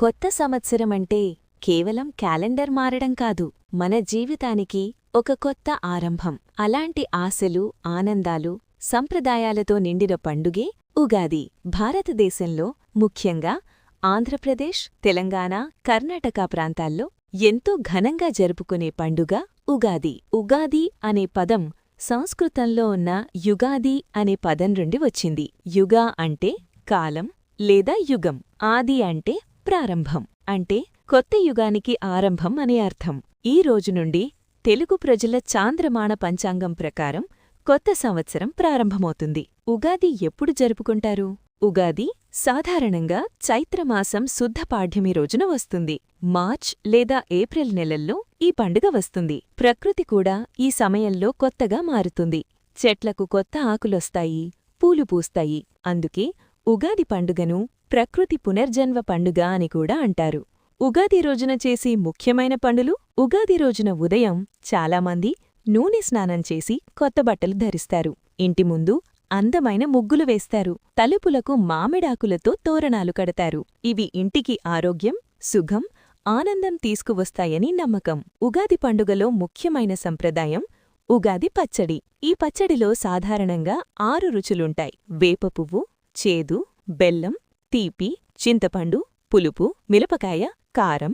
కొత్త సంవత్సరమంటే కేవలం క్యాలెండర్ మారడం కాదు, మన జీవితానికి ఒక కొత్త ఆరంభం. అలాంటి ఆశలు, ఆనందాలు, సంప్రదాయాలతో నిండిన పండుగే ఉగాది. భారతదేశంలో, ముఖ్యంగా ఆంధ్రప్రదేశ్, తెలంగాణ, కర్ణాటక ప్రాంతాల్లో ఎంతో ఘనంగా జరుపుకునే పండుగ ఉగాది. ఉగాది అనే పదం సంస్కృతంలో ఉన్న యుగాది అనే పదం నుండి వచ్చింది. యుగా అంటే కాలం లేదా యుగం. ఆది అంటే ప్రారంభం, అంటే కొత్త యుగానికి ఆరంభం అనే అర్థం. ఈ రోజు నుండి తెలుగు ప్రజల చాంద్రమాన పంచాంగం ప్రకారం కొత్త సంవత్సరం ప్రారంభమవుతుంది. ఉగాది ఎప్పుడు జరుపుకుంటారు? ఉగాది సాధారణంగా చైత్రమాసం శుద్ధ పాడ్యమి రోజున వస్తుంది. మార్చ్ లేదా ఏప్రిల్ నెలల్లో ఈ పండుగ వస్తుంది. ప్రకృతి కూడా ఈ సమయంలో కొత్తగా మారుతుంది. చెట్లకు కొత్త ఆకులొస్తాయి, పూలు పూస్తాయి. అందుకే ఉగాది పండుగను ప్రకృతి పునర్జన్మ పండుగ అని కూడా అంటారు. ఉగాది రోజున చేసే ముఖ్యమైన పనులు: ఉగాది రోజున ఉదయం చాలామంది నూనె స్నానం చేసి కొత్త బట్టలు ధరిస్తారు. ఇంటి ముందు అందమైన ముగ్గులు వేస్తారు. తలుపులకు మామిడాకులతో తోరణాలు కడతారు. ఇవి ఇంటికి ఆరోగ్యం, సుఖం, ఆనందం తీసుకువస్తాయని నమ్మకం. ఉగాది పండుగలో ముఖ్యమైన సంప్రదాయం ఉగాది పచ్చడి. ఈ పచ్చడిలో సాధారణంగా 6 రుచులుంటాయి: వేపపువ్వు, చేదు, బెల్లం, తీపి, చింతపండు, పులుపు, మిరపకాయ, కారం,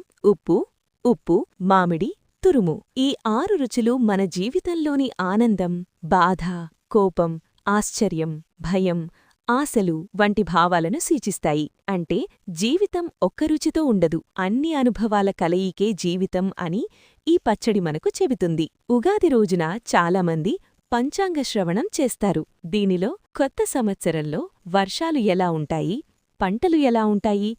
ఉప్పు, మామిడి, తురుము. ఈ 6 రుచులు మన జీవితంలోని ఆనందం, బాధ, కోపం, ఆశ్చర్యం, భయం, ఆశలు వంటి భావాలను సూచిస్తాయి. అంటే జీవితం ఒక్క రుచితో ఉండదు, అన్ని అనుభవాల కలయికే జీవితం అని ఈ పచ్చడి మనకు చెబుతుంది. ఉగాది రోజున చాలామంది పంచాంగ శ్రవణం చేస్తారు. దీనిలో కొత్త సంవత్సరంలో వర్షాలు ఎలా ఉంటాయి, పంటలు ఎలా ఉంటాయి,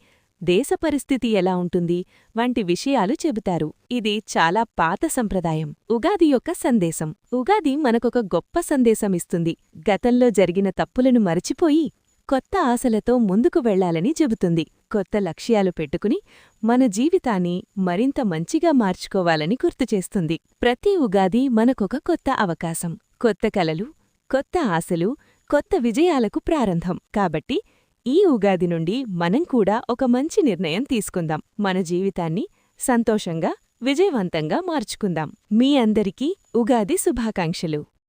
దేశ పరిస్థితి ఎలా ఉంటుంది వంటి విషయాలు చెబుతారు. ఇది చాలా పాత సంప్రదాయం. ఉగాది యొక్క సందేశం: ఉగాది మనకొక గొప్ప సందేశమిస్తుంది. గతంలో జరిగిన తప్పులను మరచిపోయి కొత్త ఆశలతో ముందుకు వెళ్లాలని చెబుతుంది. కొత్త లక్ష్యాలు పెట్టుకుని మన జీవితాన్ని మరింత మంచిగా మార్చుకోవాలని గుర్తుచేస్తుంది. ప్రతి ఉగాది మనకొక కొత్త అవకాశం, కొత్త కలలు, కొత్త ఆశలు, కొత్త విజయాలకు ప్రారంభం. కాబట్టి ఈ ఉగాది నుండి మనం కూడా ఒక మంచి నిర్ణయం తీసుకుందాం. మన జీవితాన్ని సంతోషంగా, విజయవంతంగా మార్చుకుందాం. మీ అందరికీ ఉగాది శుభాకాంక్షలు.